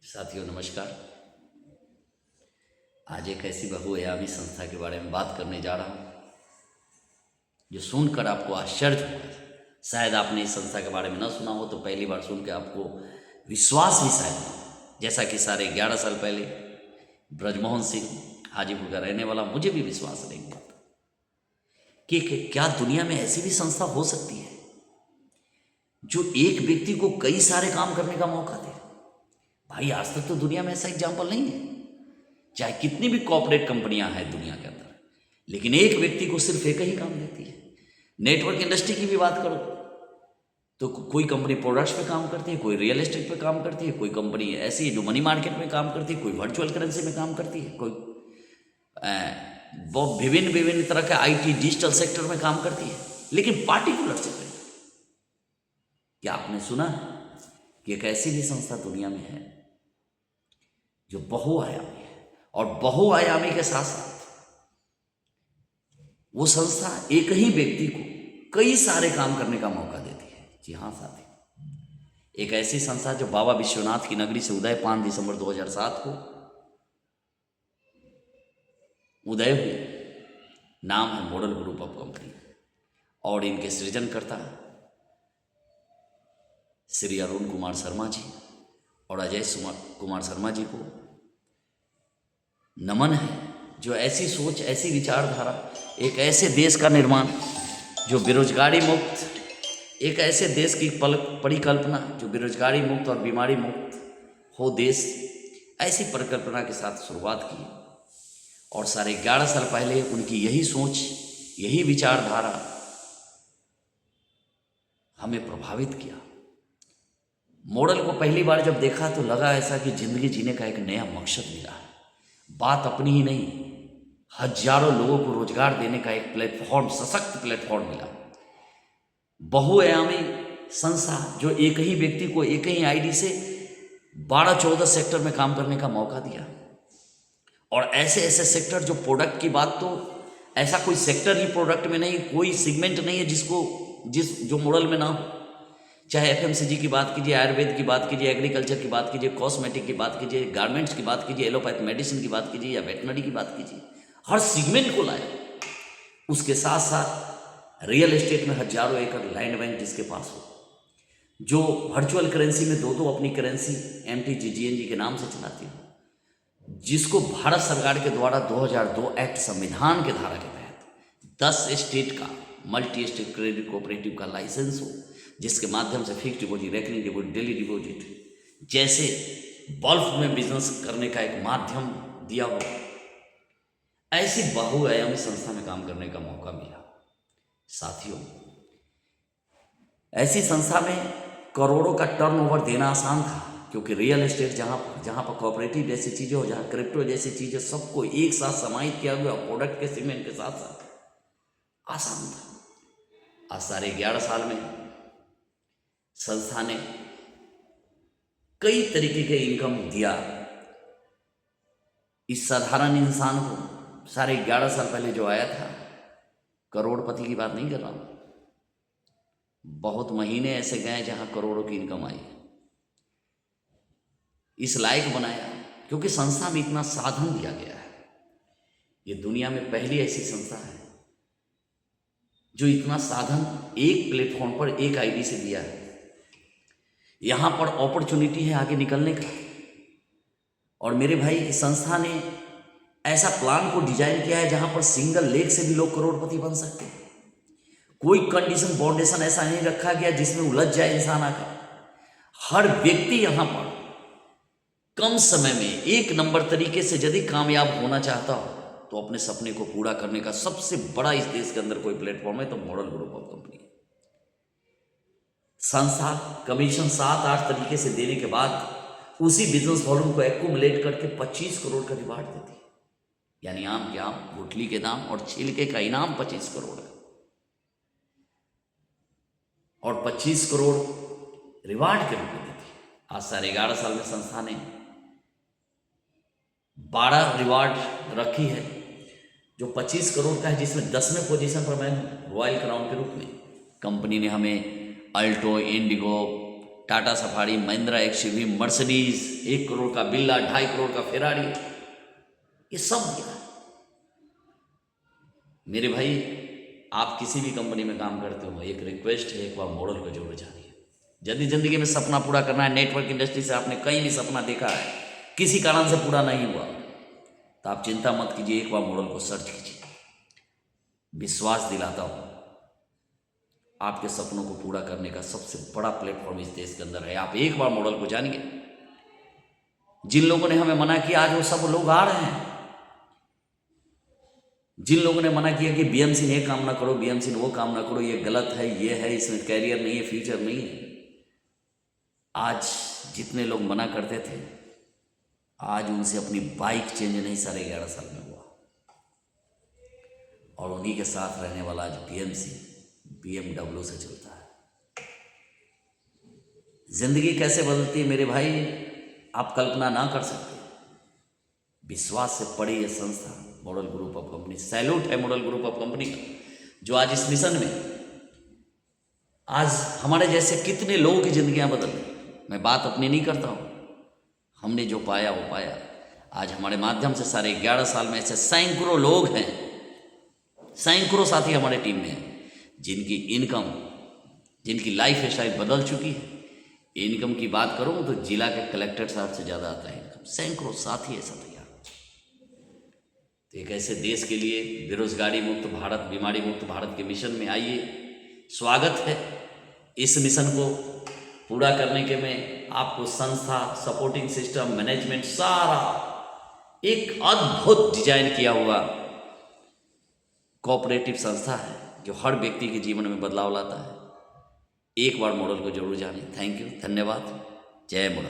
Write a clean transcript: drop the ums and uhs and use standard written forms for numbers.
साथियों नमस्कार। आज एक ऐसी बहुआयामी संस्था के बारे में बात करने जा रहा हूँ जो सुनकर आपको आश्चर्य होगा। शायद आपने इस संस्था के बारे में न सुना हो तो पहली बार सुन के आपको विश्वास भी शायद न हो। जैसा कि साढ़े 11 साल पहले ब्रजमोहन सिंह हाजीपुर का रहने वाला, मुझे भी विश्वास नहीं था कि क्या दुनिया में ऐसी भी संस्था हो सकती है जो एक व्यक्ति को कई सारे काम करने का मौका दे। भाई आज तक तो दुनिया में ऐसा एग्जाम्पल नहीं है, चाहे कितनी भी कॉर्पोरेट कंपनियां हैं दुनिया के अंदर, लेकिन एक व्यक्ति को सिर्फ एक ही काम देती है। नेटवर्क इंडस्ट्री की भी बात करो तो कोई कंपनी प्रोडक्ट्स पे काम करती है, कोई रियल एस्टेट पे काम करती है, कोई कंपनी ऐसी है जो मनी मार्केट में काम करती है, कोई वर्चुअल करेंसी में काम करती है, कोई वो विभिन्न तरह के आईटी डिजिटल सेक्टर में काम करती है। लेकिन पार्टिकुलर सेक्टर, क्या आपने सुना कि एक ऐसी भी संस्था दुनिया में है जो बहुआयामी है, और बहुआयामी के साथ साथ वो संस्था एक ही व्यक्ति को कई सारे काम करने का मौका देती है। जी हाँ साथी, एक ऐसी संस्था जो बाबा विश्वनाथ की नगरी से उदय 5 दिसंबर 2007 को उदय हुई, नाम है मॉडल ग्रुप ऑफ कंपनी, और इनके सृजनकर्ता श्री अरुण कुमार शर्मा जी और अजय कुमार शर्मा जी को नमन है, जो ऐसी सोच, ऐसी विचारधारा, एक ऐसे देश का निर्माण जो बेरोजगारी मुक्त, एक ऐसे देश की परिकल्पना जो बेरोजगारी मुक्त और बीमारी मुक्त हो देश, ऐसी परिकल्पना के साथ शुरुआत की। और साढ़े 11 साल पहले उनकी यही सोच, यही विचारधारा हमें प्रभावित किया। मॉडल को पहली बार जब देखा तो लगा ऐसा कि जिंदगी जीने का एक नया मकसद मिला है। बात अपनी ही नहीं, हजारों लोगों को रोजगार देने का एक प्लेटफॉर्म, सशक्त प्लेटफॉर्म मिला। बहुआयामी संस्था जो एक ही व्यक्ति को एक ही आईडी से 12-14 सेक्टर में काम करने का मौका दिया, और ऐसे ऐसे सेक्टर जो प्रोडक्ट की बात, तो ऐसा कोई सेक्टर ही प्रोडक्ट में नहीं, कोई सेगमेंट नहीं है जो मॉडल में ना हो। चाहे एफएमसीजी की बात कीजिए, आयुर्वेद की बात कीजिए, एग्रीकल्चर की बात कीजिए, कॉस्मेटिक की बात कीजिए, गारमेंट्स की बात कीजिए, एलोपैथ मेडिसिन की बात कीजिए या वेटनरी की बात कीजिए, हर सेगमेंट को लाए। उसके साथ साथ रियल एस्टेट में हजारों एकड़ लैंड बैंक जिसके पास हो, जो वर्चुअल करेंसी में दो अपनी करेंसी MTGNG के नाम से चलाती हो, जिसको भारत सरकार के द्वारा 2002 एक्ट संविधान के धारा के तहत 10 स्टेट का मल्टी स्टेट क्रेडिट कोऑपरेटिव का लाइसेंस हो, जिसके माध्यम से fix deposit, recurring deposit, daily deposit जैसे बल्क में बिजनेस करने का एक माध्यम दिया हो, ऐसी बहुआयामी संस्था में काम करने का मौका मिला। साथियों, ऐसी संस्था में करोड़ों का टर्नओवर देना आसान था, क्योंकि रियल एस्टेट जहाँ पर कोऑपरेटिव जैसी चीज़ें हो, जहाँ क्रिप्टो जैसी चीज़ें, सबको एक साथ समाहित किया गया प्रोडक्ट के सीमेंट के साथ साथ आसान था। आज साढ़े 11 साल में संस्था ने कई तरीके के इनकम दिया इस साधारण इंसान को। साढ़े 11 साल पहले जो आया था, करोड़पति की बात नहीं कर रहा हूं, बहुत महीने ऐसे गए जहां करोड़ों की इनकम आई। इस लायक बनाया क्योंकि संस्था में इतना साधन दिया गया है। ये दुनिया में पहली ऐसी संस्था है जो इतना साधन एक प्लेटफॉर्म पर एक आईडी से दिया है। यहां पर अपॉर्चुनिटी है आगे निकलने का, और मेरे भाई इस संस्था ने ऐसा प्लान को डिजाइन किया है जहां पर सिंगल लेग से भी लोग करोड़पति बन सकते हैं। कोई कंडीशन बाउंडेशन ऐसा नहीं रखा गया जिसमें उलझ जाए इंसान आकर। हर व्यक्ति यहां पर कम समय में एक नंबर तरीके से यदि कामयाब होना चाहता हो तो अपने सपने को पूरा करने का सबसे बड़ा इस देश के अंदर कोई प्लेटफॉर्म है तो मॉडल ग्रुप ऑफ कंपनी। संस्था कमीशन 7-8 तरीके से देने के बाद उसी बिजनेस वॉल्यूम को एक्यूमुलेट करके 25 करोड़ का रिवार्ड देती है। यानी आम के आम, गुठली के दाम और छिलके का इनाम 25 करोड़ है, और 25 करोड़ रिवार्ड के रूप में देती है। आज साढ़े 11 साल में संस्था ने 12 रिवार्ड रखी है जो 25 करोड़ का है, जिसमें 10वें पोजीशन पर मैं रॉयल क्राउन के रूप में। कंपनी ने हमें Alto, Indigo, Tata safari, Mahindra XUV, Mercedes, 1 crore का बिल्ला, 2.5 करोड़ का फेरारी, ये सब दिया। मेरे भाई, आप किसी भी कंपनी में काम करते हो, एक रिक्वेस्ट है, एक बार मॉडल को जरूर जानिए। यदि जिंदगी में सपना पूरा करना है, नेटवर्क इंडस्ट्री से आपने कहीं भी सपना देखा है, किसी कारण से पूरा नहीं हुआ, तो आप चिंता मत कीजिए, एक बार मॉडल को सर्च कीजिए। विश्वास दिलाता हूं, आपके सपनों को पूरा करने का सबसे बड़ा प्लेटफॉर्म इस देश के अंदर है। आप एक बार मॉडल को जानिए। जिन लोगों ने हमें मना किया, आज वो सब लोग आ रहे हैं। जिन लोगों ने मना किया कि बीएमसी ने ये काम ना करो, बीएमसी ने वो काम ना करो, ये गलत है, ये है, इसमें कैरियर नहीं है, फ्यूचर नहीं है, आज जितने लोग मना करते थे, आज उनसे अपनी बाइक चेंज नहीं 11.5 साल में हुआ। और उन्हीं के साथ रहने वाला आज BMW से चलता है। जिंदगी कैसे बदलती है मेरे भाई, आप कल्पना ना कर सकते। विश्वास से पड़ी यह संस्था model group of company, salute है मॉडल ग्रुप ऑफ कंपनी का, जो आज इस मिशन में आज हमारे जैसे कितने लोगों की जिंदगियां बदल रही। मैं बात अपनी नहीं करता हूं, हमने जो पाया वो पाया। आज हमारे माध्यम से सारे 11 साल में ऐसे सैकड़ों लोग हैं, सैकड़ों साथी हमारे टीम में हैं, जिनकी इनकम, जिनकी लाइफ स्टाइल बदल चुकी है। इनकम की बात करूं तो जिला के कलेक्टर साहब से ज़्यादा आता है इनकम। सैकड़ों साथी ऐसा तैयार। तो एक ऐसे देश के लिए बेरोजगारी मुक्त भारत, बीमारी मुक्त भारत के मिशन में आइए, स्वागत है। इस मिशन को पूरा करने के में आपको संस्था, सपोर्टिंग सिस्टम, मैनेजमेंट, सारा एक अद्भुत डिजाइन किया हुआ कोऑपरेटिव संस्था है, जो हर व्यक्ति के जीवन में बदलाव लाता है। एक बार मॉडल को जरूर जानें। थैंक यू, धन्यवाद, जय मॉडल।